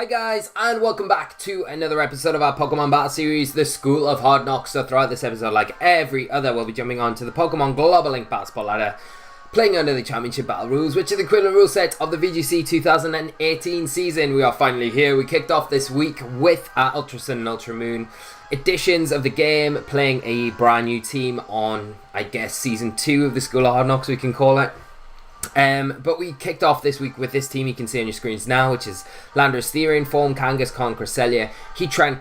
Hi guys, and welcome back to another episode of our Pokemon Battle Series, the School of Hard Knocks. So throughout this episode, like every other, we'll be jumping on to the Pokemon Global Link Battle Spot Ladder, playing under the Championship Battle rules, which is the equivalent rule set of the VGC 2018 season. We are finally here. We kicked off this week with our Ultra Sun and Ultra Moon editions of the game, playing a brand new team on, I guess, Season 2 of the School of Hard Knocks, we can call it. But we kicked off this week with this team you can see on your screens now, which is Landorus-T in form, Kangaskhan, Cresselia, Heatran,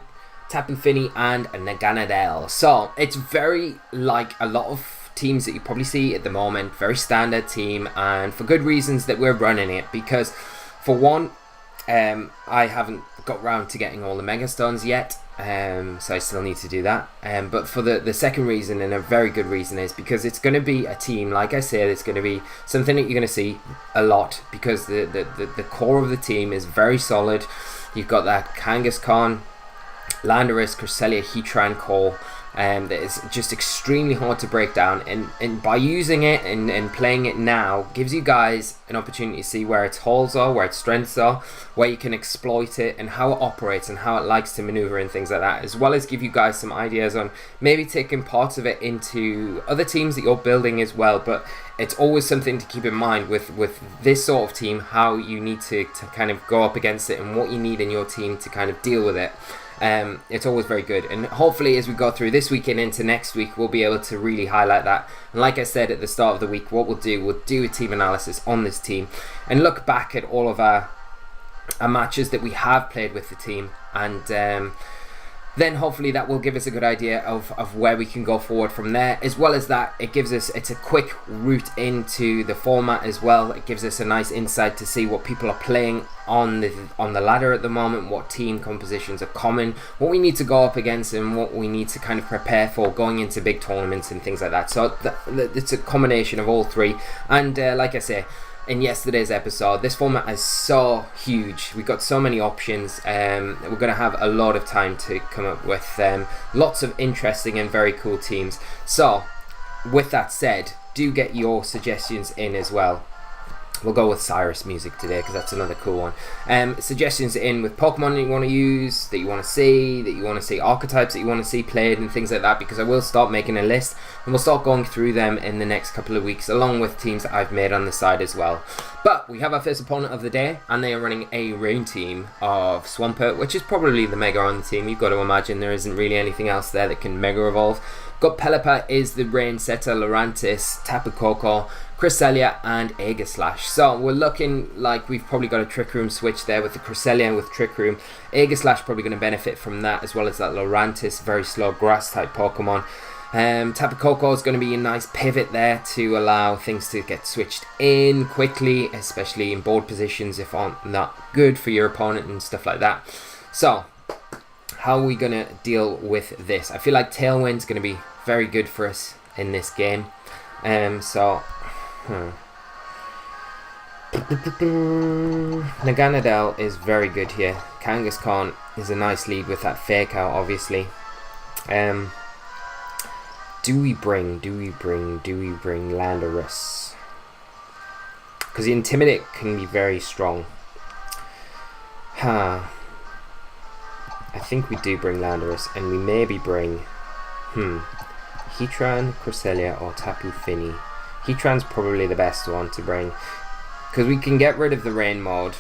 Tapu Fini, and Naganadel. So it's very like a lot of teams that you probably see at the moment, very standard team, and for good reasons that we're running it, because for one, I haven't got round to getting all the Mega Stones yet, so I still need to do that. But for the second reason, and a very good reason, is because it's going to be a team, like I said, it's going to be something that you're going to see a lot, because the core of the team is very solid. You've got that Kangaskhan, Landorus, Cresselia, Heatran core, that is just extremely hard to break down, and by using it and playing it now gives you guys an opportunity to see where its holes are, where its strengths are, where you can exploit it, and how it operates and how it likes to maneuver and things like that, as well as give you guys some ideas on maybe taking parts of it into other teams that you're building as well. But it's always something to keep in mind with this sort of team, how you need to kind of go up against it and what you need in your team to kind of deal with it. It's always very good, and hopefully as we go through this week and into next week, we'll be able to really highlight that. And like I said at the start of the week, what we'll do a team analysis on this team and look back at all of our matches that we have played with the team, and then hopefully that will give us a good idea of where we can go forward from there. As well as that, it's a quick route into the format as well. It gives us a nice insight to see what people are playing on the ladder at the moment, what team compositions are common, what we need to go up against, and what we need to kind of prepare for going into big tournaments and things like that. So it's a combination of all three, and like I say in yesterday's episode, this format is so huge. We've got so many options. We're going to have a lot of time to come up with lots of interesting and very cool teams. So with that said, do get your suggestions in as well. We'll go with Cyrus music today because that's another cool one. Suggestions in with Pokemon that you want to use, that you want to see, archetypes that you want to see played and things like that, because I will start making a list and we'll start going through them in the next couple of weeks, along with teams that I've made on the side as well. But we have our first opponent of the day, and they are running a rain team of Swampert, which is probably the Mega on the team. You've got to imagine there isn't really anything else there that can Mega Evolve. Got Pelipper is the Rain Setter, Lurantis, Tapu Koko, Cresselia, and Aegislash. So we're looking like we've probably got a Trick Room switch there with the Cresselia and with Trick Room. Aegislash probably going to benefit from that, as well as that Lurantis, very slow grass type Pokemon. Tapu Koko is going to be a nice pivot there to allow things to get switched in quickly, especially in board positions if aren't not good for your opponent and stuff like that. So how are we going to deal with this? I feel like Tailwind's going to be very good for us in this game. Naganadel is very good here. Kangaskhan is a nice lead with that Fake Out, obviously. Do we bring Landorus? Because the Intimidate can be very strong. I think we do bring Landorus, and we maybe bring Heatran, Cresselia, or Tapu Fini. Heatran's probably the best one to bring, because we can get rid of the rain mode.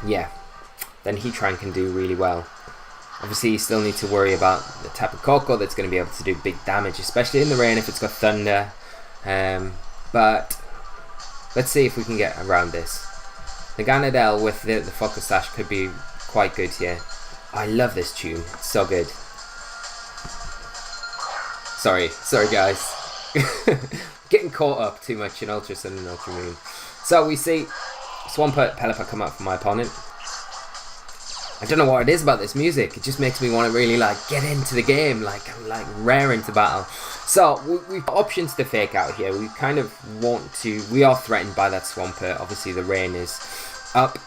Yeah, then Heatran can do really well. Obviously you still need to worry about the Tapu Koko that's going to be able to do big damage, especially in the rain if it's got thunder. But let's see if we can get around this. Naganadel with the Focus Sash could be quite good here. I love this tune, it's so good. Sorry guys. Getting caught up too much in Ultra Sun and Ultra Moon. So we see Swampert, Pelipper come up for my opponent. I don't know what it is about this music. It just makes me want to really like get into the game, like rare into battle. So we've got options to Fake Out here. We kind of want to. We are threatened by that Swampert. Obviously the rain is up.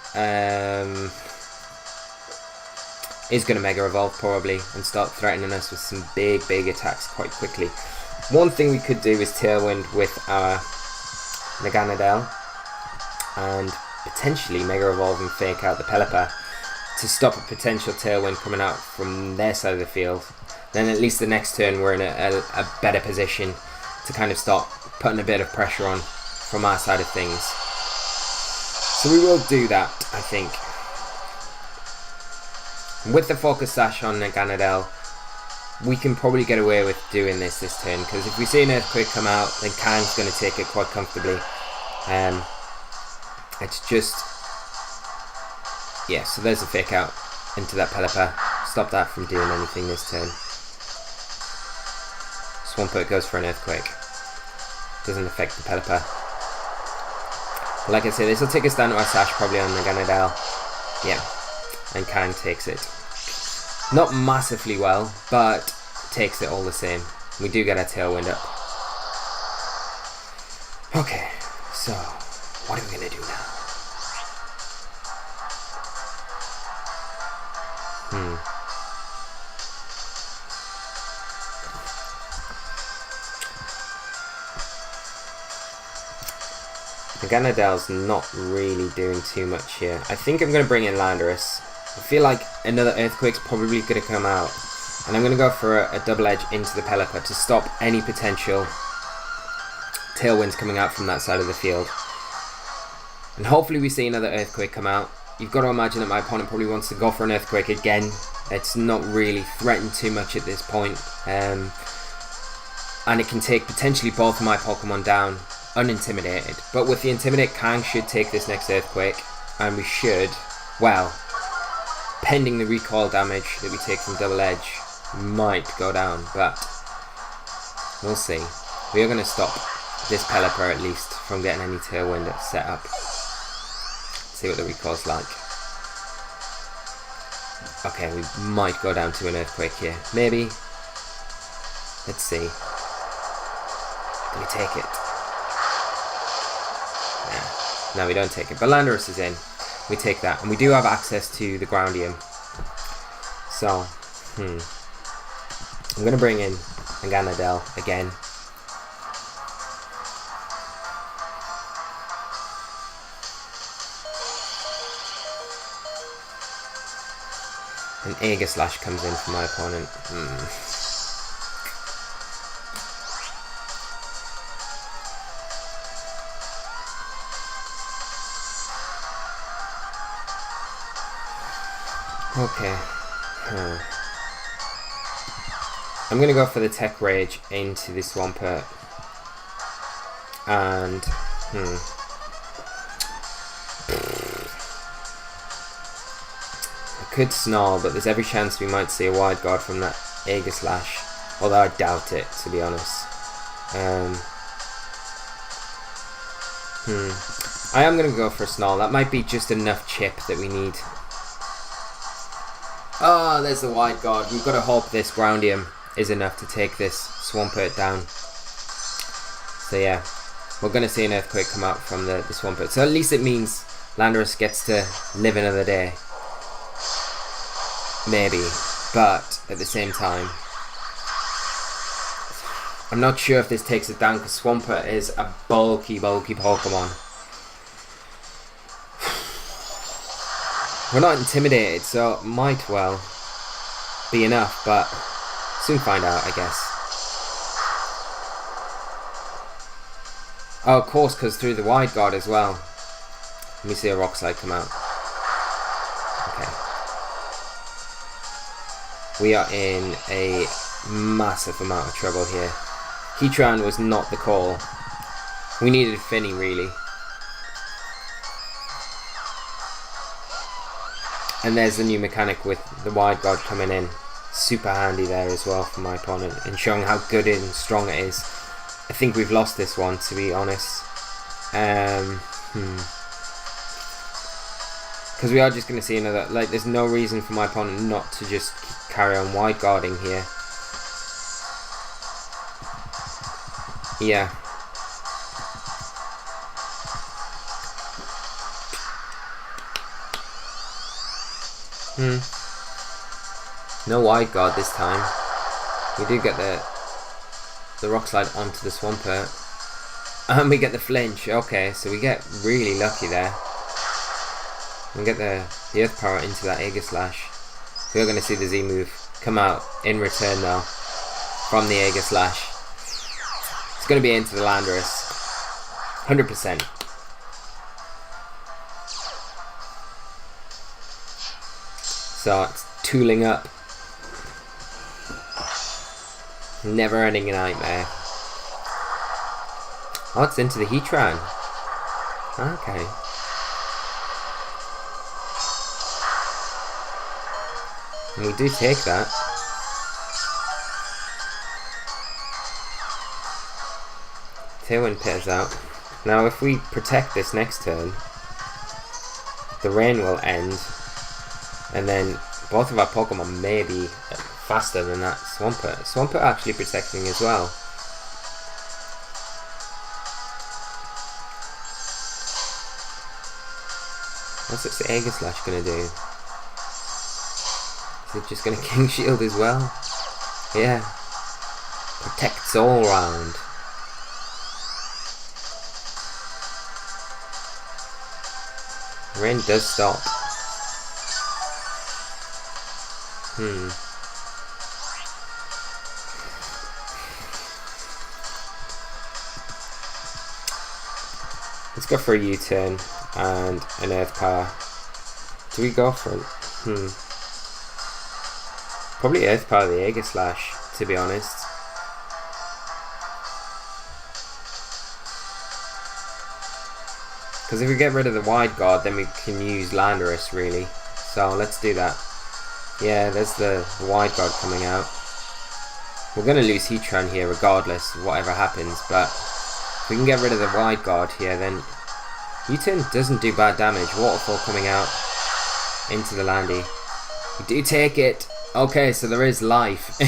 Is going to Mega Evolve probably and start threatening us with some big attacks quite quickly. One thing we could do is Tailwind with our Naganadel and potentially Mega Evolve and fake out the Pelipper to stop a potential Tailwind coming out from their side of the field. Then at least the next turn we're in a better position to kind of start putting a bit of pressure on from our side of things. So we will do that, I think. With the Focus Sash on Naganadel, we can probably get away with doing this turn, because if we see an Earthquake come out, then Kang's going to take it quite comfortably. It's just... yeah, so there's a fake out into that Pelipper. Stop that from doing anything this turn. Swampert goes for an Earthquake. Doesn't affect the Pelipper. Like I say, this will take us down to our Sash probably on Naganadel. Yeah, and Kang takes it. Not massively well, but takes it all the same. We do get our Tailwind up. Okay, so what are we going to do now? Naganadel's not really doing too much here. I think I'm going to bring in Landorus. I feel like another Earthquake's probably going to come out. And I'm going to go for a double edge into the Pelipper to stop any potential Tailwinds coming out from that side of the field. And hopefully we see another Earthquake come out. You've got to imagine that my opponent probably wants to go for an Earthquake again. It's not really threatened too much at this point. And it can take potentially both of my Pokemon down unintimidated. But with the Intimidate, Kang should take this next Earthquake. And we should, well, pending the recoil damage that we take from Double Edge, might go down. But we'll see. We are going to stop this Pelipper at least from getting any Tailwind set up. See what the recoil's like. Okay, we might go down to an Earthquake here. Maybe. Let's see. Do we take it? No, we don't take it. But Landorus is in. We take that. And we do have access to the Groundium. So, I'm going to bring in Naganadel again. And Aegislash comes in for my opponent. Okay. I'm going to go for the Tech Rage into the Swampert. And... I could Snarl, but there's every chance we might see a Wide Guard from that Aegislash. Although I doubt it, to be honest. I am going to go for a Snarl. That might be just enough chip that we need. Ah, there's the Wide Guard. We've got to hope this Groundium is enough to take this Swampert down. So yeah, we're going to see an Earthquake come out from the Swampert. So at least it means Landorus gets to live another day. Maybe. But at the same time, I'm not sure if this takes it down, because Swampert is a bulky Pokemon. We're not intimidated, so it might well be enough, but soon find out, I guess. Oh, of course, because through the Wide Guard as well. Let me see a Rock Slide come out. Okay. We are in a massive amount of trouble here. Heatran was not the call. We needed Finny, really. And there's the new mechanic with the Wide Guard coming in. Super handy there as well for my opponent, and showing how good and strong it is. I think we've lost this one, to be honest. Because we are just going to see another... Like, there's no reason for my opponent not to just carry on Wide Guarding here. Yeah. No Wide Guard this time. We do get the Rock Slide onto the Swampert. And we get the flinch. Okay, so we get really lucky there. and get the Earth Power into that Aegislash. We're going to see the Z move come out in return now from the Aegislash. It's going to be into the Landorus. 100%. So it's tooling up. Never ending nightmare. Oh, it's into the Heatran. Okay. And we do take that. Tailwind pairs out. Now if we protect this next turn, the rain will end, and then both of our Pokemon may be faster than that Swampert. Swampert actually protecting as well. What's this Aegislash gonna do? Is it just gonna King Shield as well? Yeah. Protects all round. Rain does stop. Let's go for a U-turn and an Earth Power. Do we go for probably Earth Power the Aegislash, to be honest. Because if we get rid of the Wide Guard, then we can use Landorus, really. So let's do that. Yeah, there's the Wide Guard coming out. We're going to lose Heatran here regardless of whatever happens, but if we can get rid of the Wide Guard here, then U-turn doesn't do bad damage. Waterfall coming out into the Landy. We do take it. Okay, so there is life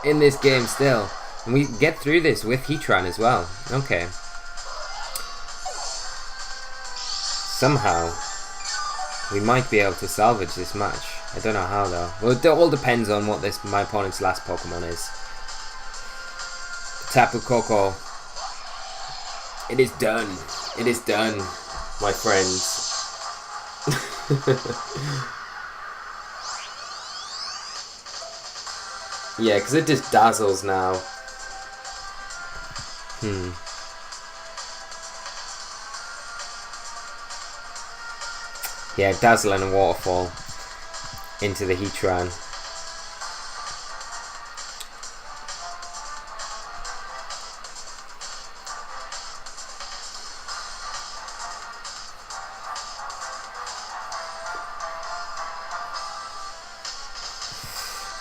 in this game still. And we get through this with Heatran as well. Okay. Somehow, we might be able to salvage this match. I don't know how though. Well, it all depends on what my opponent's last Pokemon is. Tapu Koko. It is done. It is done, my friends. Yeah, because it just dazzles now. Yeah, Dazzle and a Waterfall into the Heatran.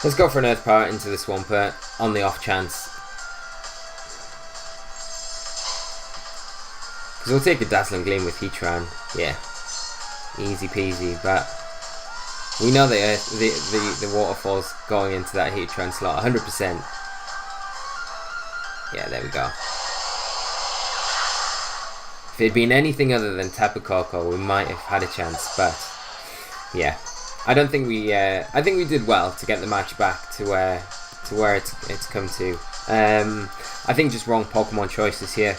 Let's go for an Earth Power into the Swampert on the off chance. Because we'll take a Dazzling Gleam with Heatran. Yeah. Easy peasy, but we know that the Waterfall's going into that Heatran slot 100%. Yeah, there we go. If it had been anything other than Tapu Koko, we might have had a chance, but yeah. I don't think we I think we did well to get the match back to where it's come to. I think just wrong Pokemon choices here.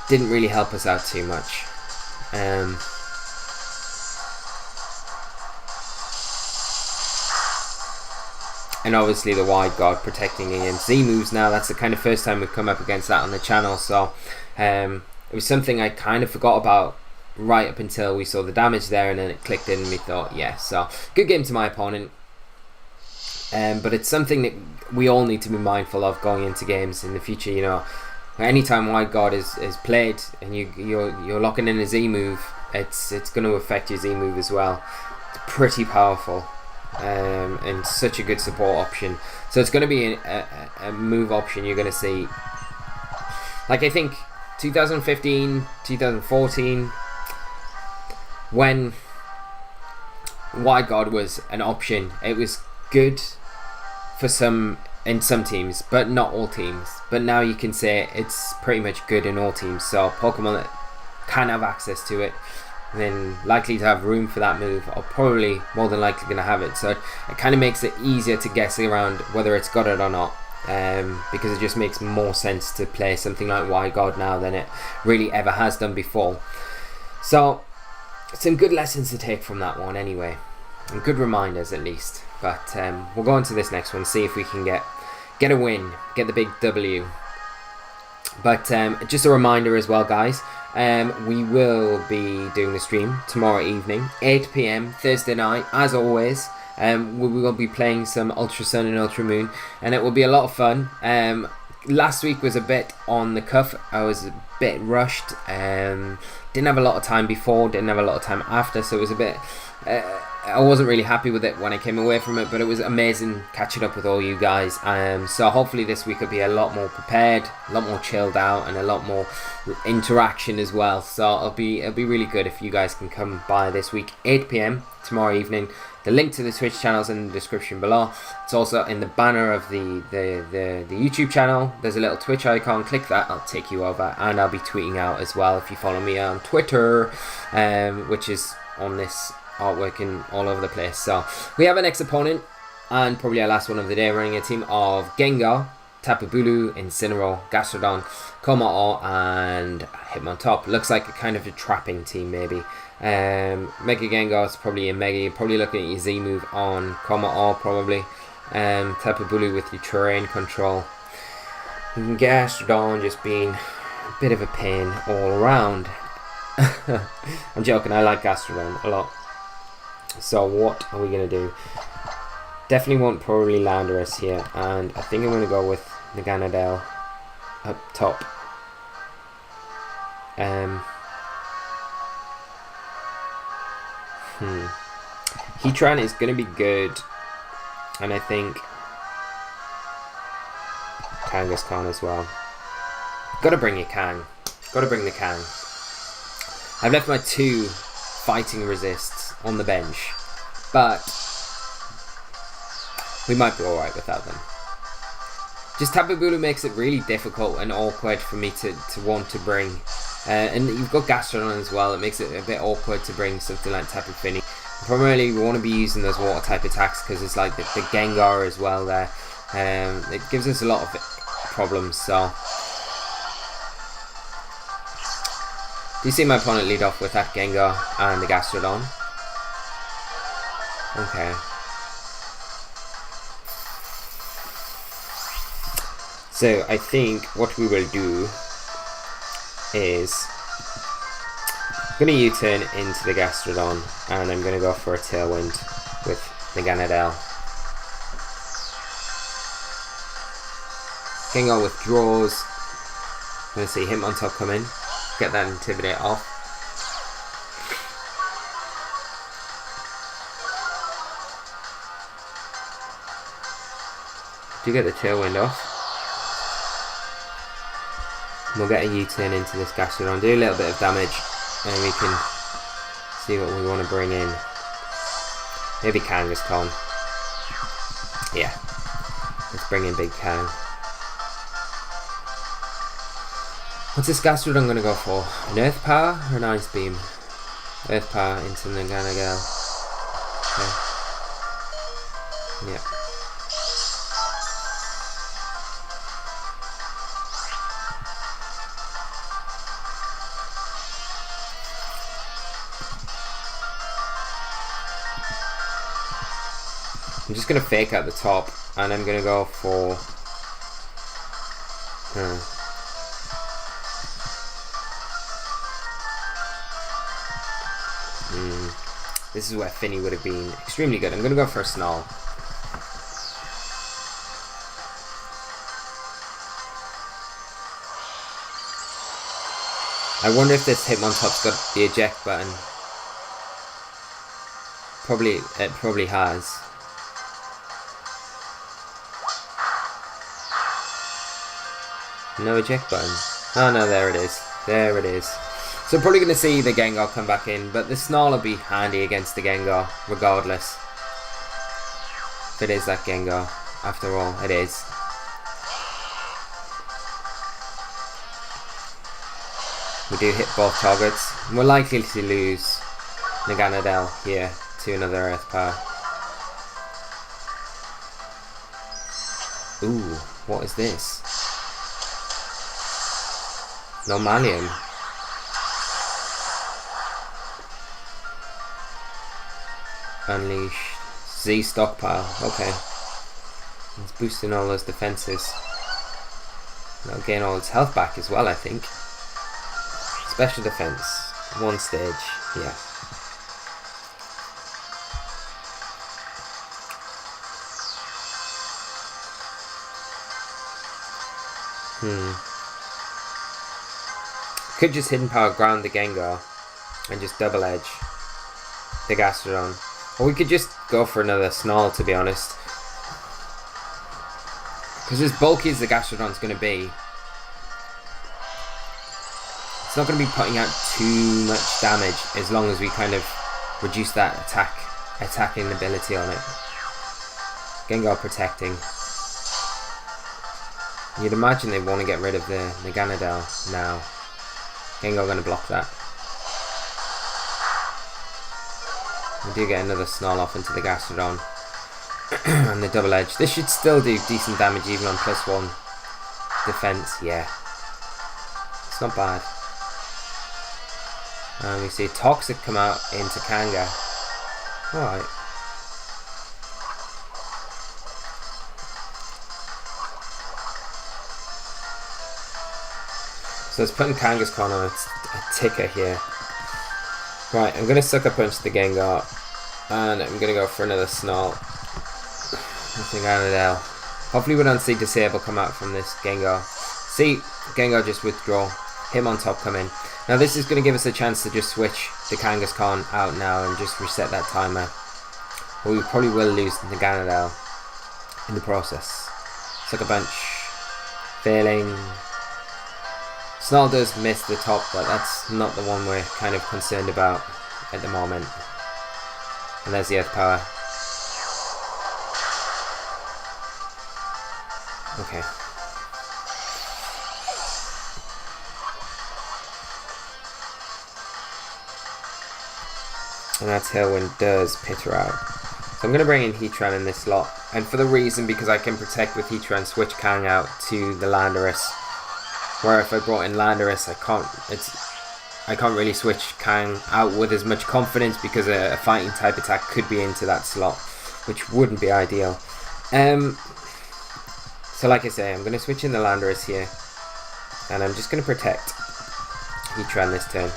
Didn't really help us out too much. And obviously the Wide Guard protecting against Z moves now. That's the kind of first time we've come up against that on the channel. So it was something I kind of forgot about right up until we saw the damage there, and then it clicked in and we thought, yeah, so good game to my opponent. But it's something that we all need to be mindful of going into games in the future. You know, anytime Wide Guard is played and you're locking in a Z move, it's going to affect your Z move as well. It's pretty powerful and such a good support option. So it's going to be a move option you're going to see. Like I think 2015, 2014, when Wide Guard was an option, it was good for in some teams, but not all teams. But now you can say it's pretty much good in all teams. So Pokemon that can have access to it, then likely to have room for that move, are probably more than likely going to have it. So it kind of makes it easier to guess around whether it's got it or not. because it just makes more sense to play something like Y God now than it really ever has done before. So some good lessons to take from that one anyway, and good reminders at least. But we'll go on to this next one, see if we can get a win, get the big W. But just a reminder as well, guys, we will be doing the stream tomorrow evening, 8 PM Thursday night, as always. We will be playing some Ultra Sun and Ultra Moon, and it will be a lot of fun. Last week was a bit on the cuff. I was a bit rushed. Didn't have a lot of time before, didn't have a lot of time after, so it was a bit... I wasn't really happy with it when I came away from it, but it was amazing catching up with all you guys. So hopefully this week will be a lot more prepared, a lot more chilled out, and a lot more interaction as well. So it'll be really good if you guys can come by this week, 8 PM tomorrow evening. The link to the Twitch channel's in the description below. It's also in the banner of the YouTube channel. There's a little Twitch icon. Click that, I'll take you over, and I'll be tweeting out as well if you follow me on Twitter, which is on this artwork and all over the place. So we have our next opponent, and probably our last one of the day, running a team of Gengar, Tapu Bulu, Incineroar, Gastrodon, Kommo-o, and Hitmontop. Looks like a kind of a trapping team maybe. Mega Gengar is probably a Mega. You're probably looking at your Z move on Kommo-o probably. Tapu Bulu with your terrain control. Gastrodon just being a bit of a pain all around. I'm joking, I like Gastrodon a lot. So what are we going to do? Definitely want probably Landorus here, and I think I'm going to go with Naganadel up top. Heatran is going to be good, and I think Kangaskhan as well. Got to bring your Kang. Got to bring the Kang. I've left my 2 fighting resists on the bench, but we might be alright without them. Just Tapu Bulu makes it really difficult and awkward for me to want to bring. And you've got Gastrodon as well. It makes it a bit awkward to bring something like Tapu Fini. Primarily we want to be using those water type attacks because it's like the Gengar as well there. It gives us a lot of problems. So do you see my opponent lead off with that Gengar and the Gastrodon? Okay. So I think what we will do is I'm going to U-turn into the Gastrodon, and I'm going to go for a Tailwind with Naganadel. Gengar withdraws. I'm going to see Hitmontop come in. Get that Intimidate off. Do get the Tailwind off. We'll get a U-turn into this Gastrodon, do a little bit of damage, and we can see what we want to bring in. Maybe Kangaskhan. Yeah. Let's bring in Big Kang. What's this Gastrodon going to go for? An Earth Power or an Ice Beam? Earth Power into Naganadel. Okay. Yeah. I'm just going to fake out the top, and I'm going to go for... This is where Finny would have been extremely good. I'm going to go for a Snarl. I wonder if this Hitmontop's got the eject button. It probably has. No eject button. Oh no, there it is. There it is. So I'm probably going to see the Gengar come back in, but the Snarl will be handy against the Gengar, regardless. If it is that Gengar, after all, it is. We do hit both targets. We're likely to lose Naganadel here to another Earth Power. Ooh, what is this? Normalium. Unleashed. Z stockpile. Okay. It's boosting all those defenses. That'll gain all its health back as well, I think. Special defense. 1 stage. Yeah. Could just hidden power ground the Gengar and just double edge the Gastrodon. Or we could just go for another Snarl, to be honest. Because as bulky as the Gastrodon's going to be, it's not going to be putting out too much damage as long as we kind of reduce that attacking ability on it. Gengar protecting. You'd imagine they want to get rid of the Naganadel now. Gengar going to block that. We do get another Snarl off into the Gastrodon. And the double edge. This should still do decent damage even on +1 defense. Yeah. It's not bad. And we see Toxic come out into Kanga. Alright. So it's putting Kangaskhan on a ticker here. Right, I'm going to Sucker Punch the Gengar. And I'm going to go for another Snarl. Naganadel. Hopefully we don't see Disable come out from this Gengar. See, Gengar just withdraw. Him on top come in. Now this is going to give us a chance to just switch the Kangaskhan out now and just reset that timer. But we probably will lose Naganadel in the process. Sucker Punch. Failing. Snarl does miss the top, but that's not the one we're kind of concerned about at the moment. And there's the Earth Power. Okay. And that Tailwind does pitter out. So I'm going to bring in Heatran in this slot. And for the reason because I can protect with Heatran, switch Kang out to the Landorus. Where if I brought in Landorus, I can't really switch Kang out with as much confidence because a fighting type attack could be into that slot, which wouldn't be ideal. So like I say, I'm going to switch in the Landorus here, and I'm just going to protect Heatran this turn.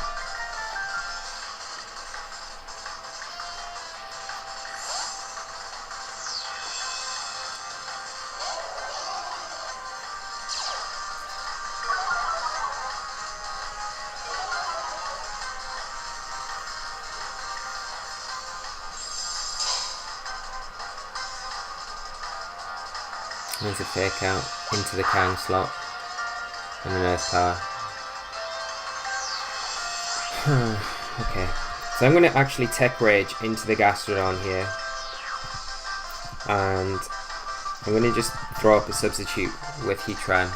There's a Fake Out into the Kang slot and an Earth Power. Okay, so I'm going to actually Tech Rage into the Gastrodon here, and I'm going to just throw up a substitute with Heatran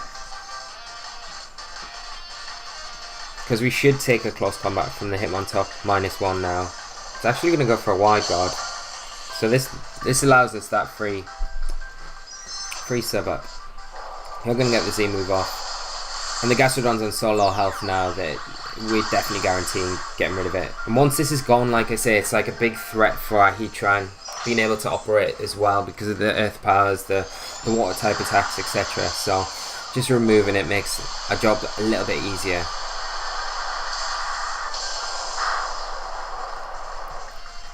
because we should take a close combat from the Hitmontop -1 now. It's actually going to go for a Wide Guard, so this allows us that free sub up. You're going to get the Z move off. And the Gastrodon's on so low health now that we're definitely guaranteeing getting rid of it. And once this is gone, like I say, it's like a big threat for our Heatran being able to operate as well because of the Earth Powers, the Water type attacks, etc. So just removing it makes our job a little bit easier.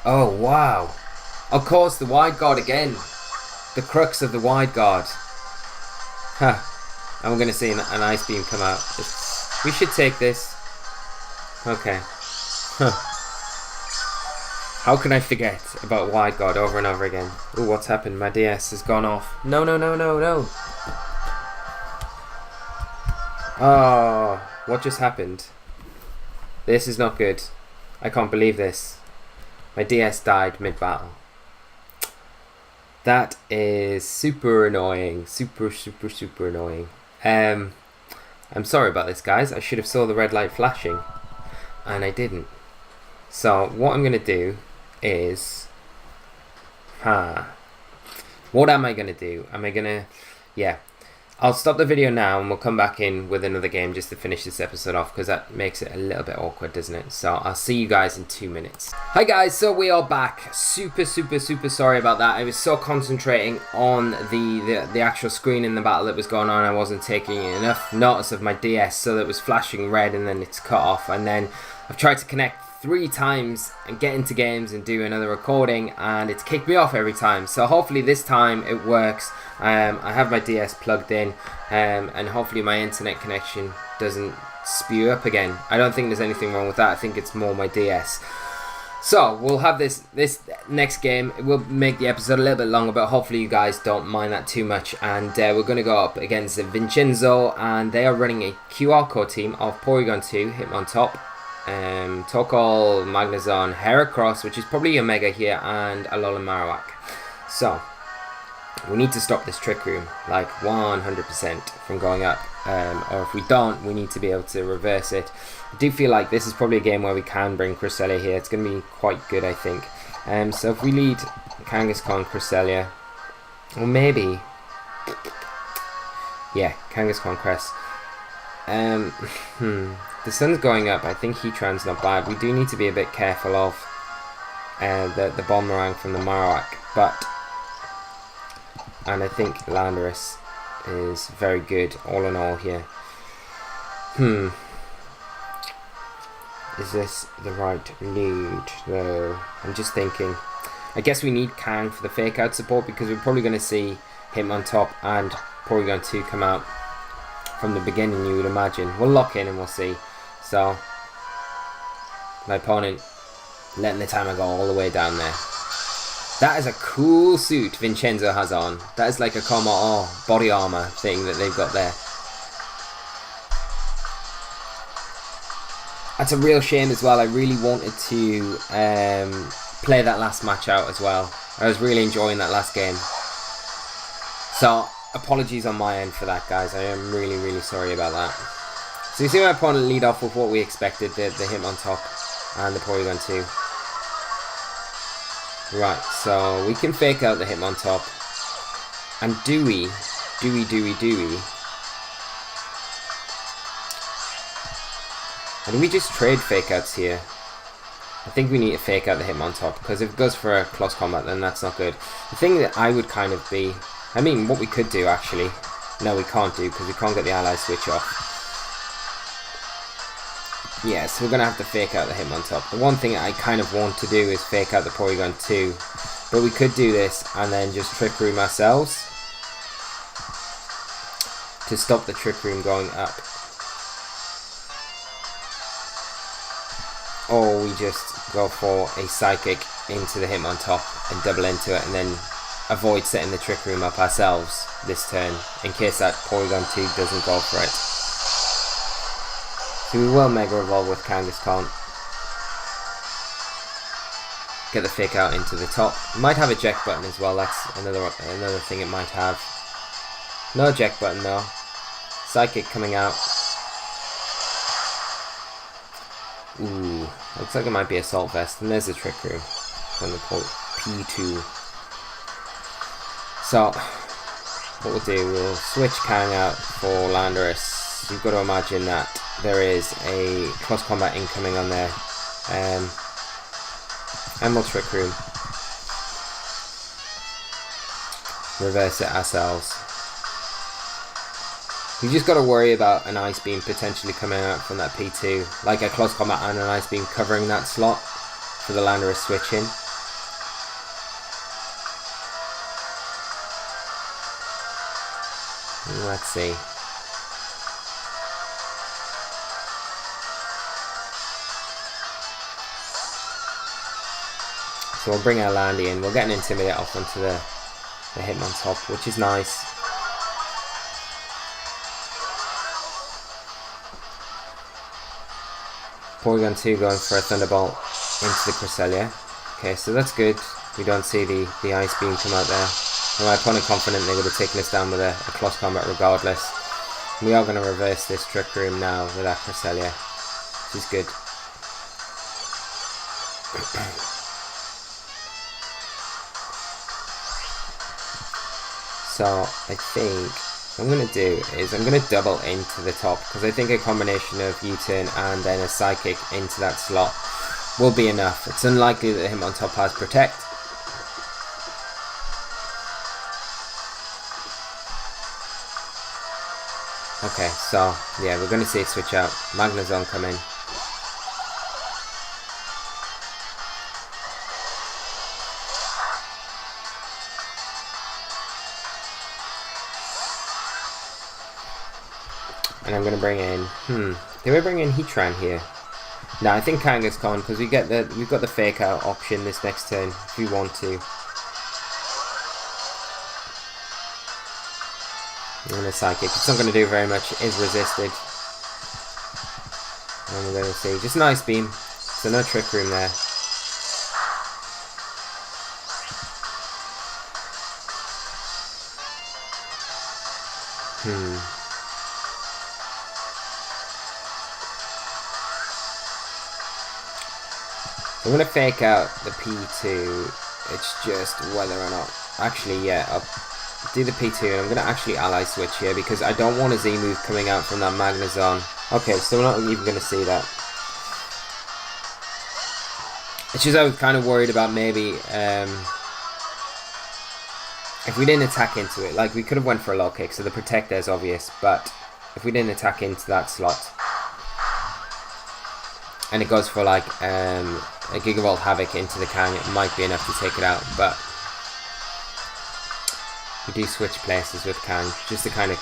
Oh, wow. Of course, the Wide Guard again. The crux of the Wide Guard. Huh. And we're going to see an Ice Beam come out. We should take this. Okay. Huh. How can I forget about Wide Guard over and over again? Ooh, what's happened? My DS has gone off. No, no, no, no, no. Oh, what just happened? This is not good. I can't believe this. My DS died mid-battle. That is super annoying. Super annoying. I'm sorry about this, guys. I should have saw the red light flashing, and I didn't. So what I'm going to do is... What am I going to do? Am I going to yeah. I'll stop the video now and we'll come back in with another game just to finish this episode off, because that makes it a little bit awkward, doesn't it? So I'll see you guys in 2 minutes. Hi guys, so we are back. Super sorry about that. I was so concentrating on the actual screen in the battle that was going on. I wasn't taking enough notice of my DS, so that it was flashing red and then it's cut off. And then I've tried to connect 3 times and get into games and do another recording, and it's kicked me off every time. So hopefully this time it works. I have my DS plugged in, and hopefully my internet connection doesn't spew up again. I don't think there's anything wrong with that. I think it's more my DS. So we'll have this next game. It will make the episode a little bit longer, but hopefully you guys don't mind that too much. And we're going to go up against Vincenzo, and they are running a QR code team of Porygon 2, Hitmontop, Tokol, Magnezone, Heracross, which is probably a Mega here, and Alolan Marowak. So we need to stop this Trick Room, like 100% from going up, or if we don't, we need to be able to reverse it. I do feel like this is probably a game where we can bring Cresselia here. It's going to be quite good, I think. So if we lead Kangaskhan, Cresselia, or maybe, yeah, Kangaskhan, Cress. The sun's going up. I think Heatran's not bad. We do need to be a bit careful of the Boomerang from the Marowak, and I think Landorus is very good all in all here. Is this the right lead though? I'm just thinking. I guess we need Kang for the fake out support, because we're probably going to see Hitmontop and Porygon 2 come out from the beginning, you would imagine. We'll lock in and we'll see. So my opponent letting the timer go all the way down there. That is a cool suit Vincenzo has on. That is like a body armor thing that they've got there. That's a real shame as well. I really wanted to play that last match out as well. I was really enjoying that last game. So apologies on my end for that, guys. I am really sorry about that. So you see my opponent lead off with what we expected, the Hitmontop and the Porygon 2. Right, so we can fake out the Hitmontop. And do we? And do we just trade fake outs here? I think we need to fake out the Hitmontop, because if it goes for a close combat, then that's not good. The thing that I would kind of be, I mean, what we could do actually, no, we can't do, because we can't get the ally switch off. Yeah, so we're going to have to fake out the Hitmontop. The one thing I kind of want to do is fake out the Porygon 2. But we could do this and then just Trick Room ourselves to stop the Trick Room going up. Or we just go for a Psychic into the Hitmontop and double into it, and then avoid setting the Trick Room up ourselves this turn in case that Porygon 2 doesn't go for it. So we will Mega Evolve with Kangaskhan. Get the fake out into the top. Might have a eject button as well. That's another thing it might have. No eject button though. Psychic coming out. Ooh, looks like it might be Assault Vest. And there's the Trick Room from the P2. So what we'll do, we'll switch Kang out for Landorus. You've got to imagine that there is a close combat incoming on there, and we'll Trick Room, reverse it ourselves. We just got to worry about an Ice Beam potentially coming out from that P2, like a close combat and an Ice Beam covering that slot for the Landorus switch in. Let's see. So we'll bring our Landy in. We'll get an Intimidate off onto the Hitmontop, which is nice. Porygon 2 going for a Thunderbolt into the Cresselia. Okay, so that's good. We don't see the Ice Beam come out there. And my opponent confident they would have taken us down with a close combat regardless. We are going to reverse this Trick Room now with our Cresselia, which is good. So I think what I'm going to do is I'm going to double into the top, because I think a combination of U-turn and then a Psychic into that slot will be enough. It's unlikely that him on top has Protect. Okay, so yeah, we're going to see it switch out. Magnezone come in. And I'm going to bring in, did we bring in Heatran here? No, I think Kanga's gone, because we've got the fake out option this next turn if we want to. And a Psychic. It's not going to do very much. It is resisted. And we're going to see. Just an Ice Beam. So no Trick Room there. I'm going to fake out the P2. It's just whether or not... Actually, yeah, I'll do the P2 and I'm going to actually Ally Switch here, because I don't want a Z move coming out from that Magnezone. Okay, so we're not even going to see that. It's just I was kind of worried about maybe... if we didn't attack into it, like we could have went for a low kick, so the Protect there is obvious, but if we didn't attack into that slot, and it goes for like a Gigavolt Havoc into the Kang, it might be enough to take it out, but we do switch places with Kang, just to kind of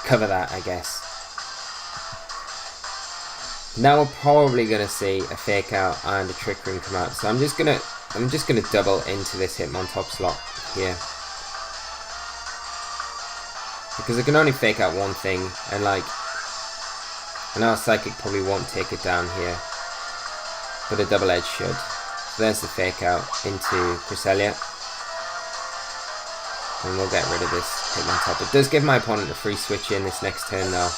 cover that, I guess. Now we're probably going to see a Fake Out and a Trick Room come out, so I'm just gonna double into this Hitmontop slot here, because I can only fake out one thing, and like I know a Psychic probably won't take it down here, but a Double Edge should. So there's the fake out into Cresselia, and we'll get rid of this Hitmontop. It does give my opponent a free switch in this next turn though.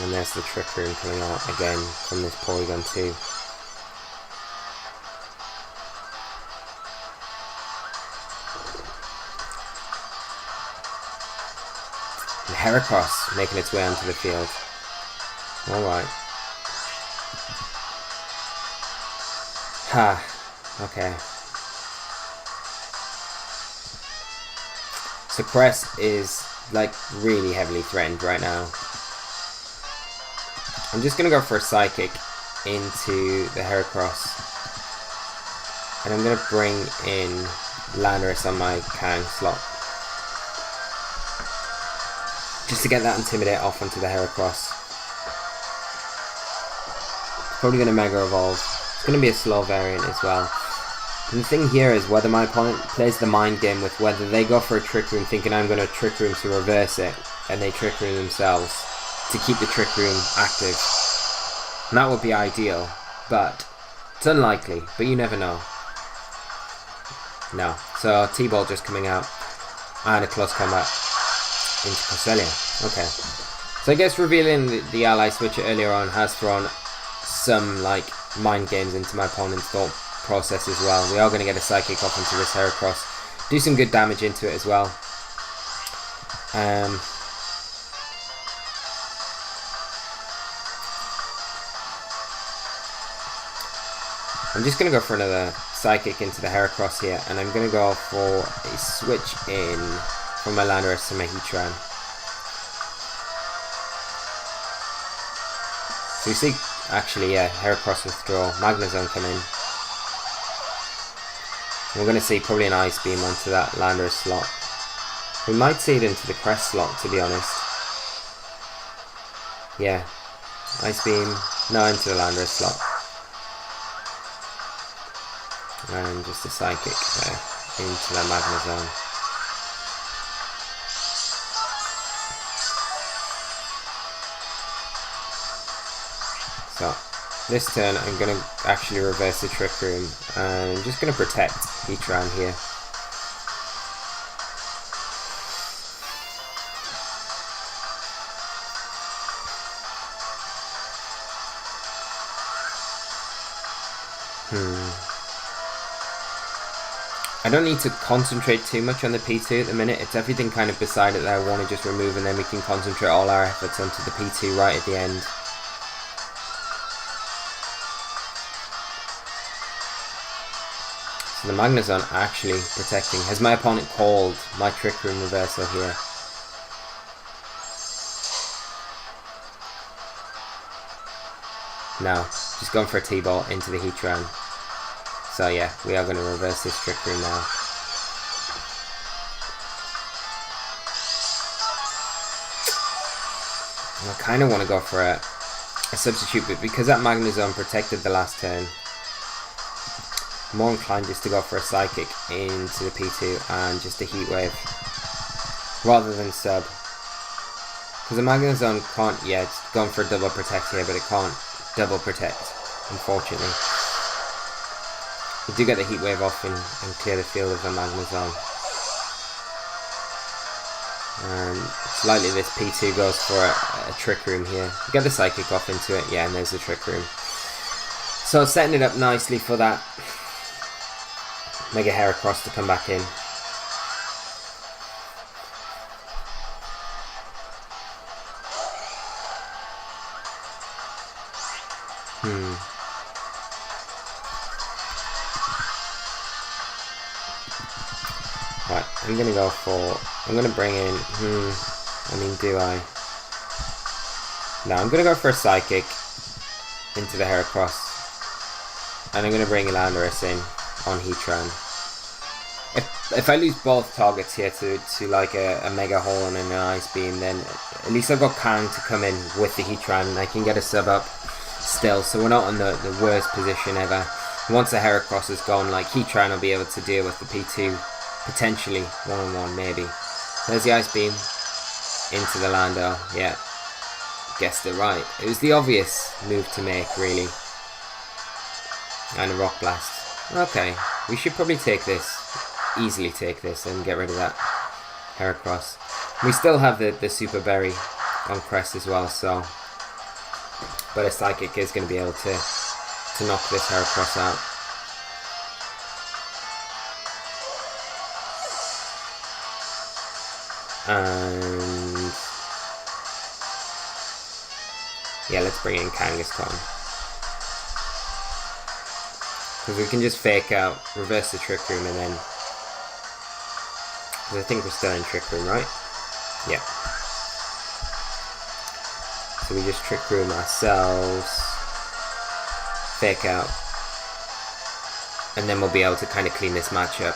And there's the Trick Room coming out again from this Porygon 2. And Heracross making its way onto the field. Alright. Ha. Okay. So Crest is like really heavily threatened right now. I'm just going to go for a Psychic into the Heracross. And I'm going to bring in Landorus on my Kang slot. Just to get that Intimidate off onto the Heracross. Probably going to Mega Evolve. It's going to be a slow variant as well. And the thing here is whether my opponent plays the mind game with whether they go for a Trick Room thinking I'm going to Trick Room to reverse it, and they Trick Room themselves to keep the Trick Room active. And that would be ideal, but it's unlikely, but you never know. No. So T-Ball just coming out, and a close combat into Cresselia. Okay. So I guess revealing the ally switch earlier on has thrown some like mind games into my opponent's thought process as well. We are going to get a Psychic off into this Heracross, do some good damage into it as well. I'm just going to go for another Psychic into the Heracross here, and I'm going to go for a switch in from my Landorus to my Heatran. So you see, actually, yeah, Heracross withdraw, Magnezone come in. We're going to see probably an Ice Beam onto that Landorus slot. We might see it into the Crest slot, to be honest. Yeah, Ice Beam, no, into the Landorus slot. And just a Psychic there into that Magnezone. So this turn I'm going to actually reverse the Trick Room, and I'm just going to protect Heatran here. I don't need to concentrate too much on the P2 at the minute. It's everything kind of beside it that I want to just remove, and then we can concentrate all our efforts onto the P2 right at the end. So the Magnezone actually protecting. Has my opponent called my Trick Room reversal here? No, just gone for a T-ball into the Heatran. So yeah, we are going to reverse this Trick Room now. I kind of want to go for a substitute, but because that Magnezone protected the last turn, I'm more inclined just to go for a Psychic into the P2 and just a Heat Wave rather than sub. Because the Magnezone can't, yeah, it's gone for a double protect here, but it can't double protect, unfortunately. We do get the Heat Wave off and clear the field of the Magnezone. And it's likely this P2 goes for a Trick Room here. Get the Psychic off into it, yeah, and there's the Trick Room. So setting it up nicely for that Mega Heracross to come back in. Right, I'm gonna go for, I'm gonna bring in, I mean, do I? No, I'm gonna go for a Psychic into the Heracross. And I'm gonna bring Landorus in on Heatran. If I lose both targets here to like a Mega Hole and an Ice Beam, then at least I've got Kang to come in with the Heatran and I can get a sub up still, so we're not in the worst position ever. Once the Heracross is gone, like, Heatran will be able to deal with the P2, potentially one-on-one maybe. There's the Ice Beam into the Lando. Yeah, guessed it right. It was the obvious move to make, really. And a Rock Blast. Okay, we should probably take this, easily take this and get rid of that Heracross. We still have the Super Berry on Crest as well, so, but a Psychic is going to be able to knock this Heracross out. And yeah, let's bring in Kangaskhan. Because we can just fake out, reverse the Trick Room, and then, because I think we're still in Trick Room, right? Yeah. So we just Trick Room ourselves, fake out, and then we'll be able to kind of clean this match up.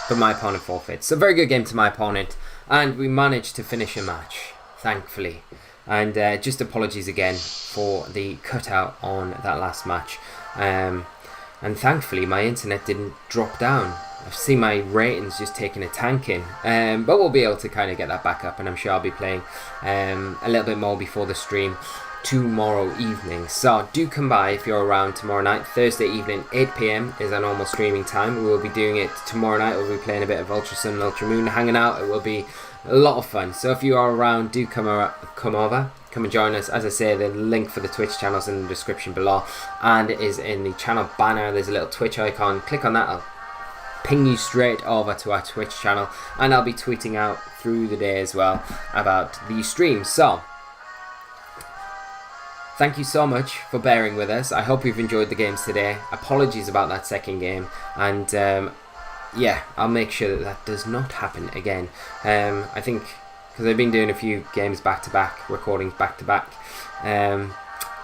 But my opponent forfeits. So very good game to my opponent, and we managed to finish a match, thankfully. And just apologies again for the cutout on that last match. And thankfully my internet didn't drop down. I've seen my ratings just taking a tanking, but we'll be able to kind of get that back up, and I'm sure I'll be playing a little bit more before the stream tomorrow evening. So do come by if you're around tomorrow night. Thursday evening, 8 PM is our normal streaming time. We will be doing it tomorrow night. We'll be playing a bit of Ultra Sun and Ultra Moon, hanging out. It will be a lot of fun. So if you are around, do come over, come and join us. As I say, the link for the Twitch channel is in the description below, and it is in the channel banner. There's a little Twitch icon. Click on that. I'll ping you straight over to our Twitch channel, and I'll be tweeting out through the day as well about the stream. So thank you so much for bearing with us. I hope you've enjoyed the games today. Apologies about that second game, and yeah, I'll make sure that does not happen again. I think, because I've been doing a few games back-to-back, recordings back-to-back,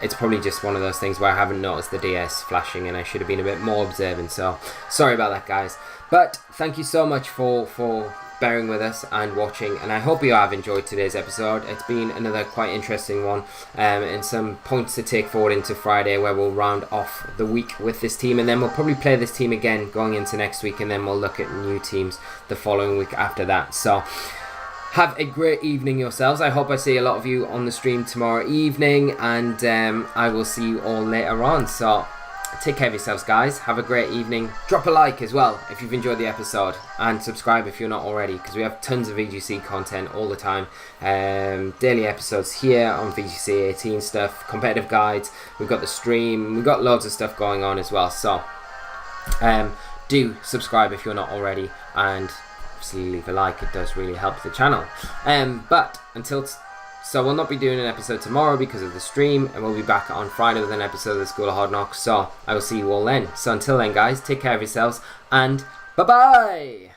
it's probably just one of those things where I haven't noticed the DS flashing, and I should have been a bit more observant, so sorry about that, guys. But thank you so much for bearing with us and watching, and I hope you have enjoyed today's episode. It's been another quite interesting one, and some points to take forward into Friday, where we'll round off the week with this team, and then we'll probably play this team again going into next week, and then we'll look at new teams the following week after that. So have a great evening yourselves. I hope I see a lot of you on the stream tomorrow evening, and I will see you all later on. So take care of yourselves, guys. Have a great evening. Drop a like as well if you've enjoyed the episode, and subscribe if you're not already, because we have tons of VGC content all the time. Daily episodes here on VGC 18 stuff, competitive guides, we've got the stream, we've got loads of stuff going on as well. So do subscribe if you're not already, and obviously leave a like. It does really help the channel. So we'll not be doing an episode tomorrow because of the stream, and we'll be back on Friday with an episode of the School of Hard Knocks. So I will see you all then. So until then, guys, take care of yourselves, and bye bye.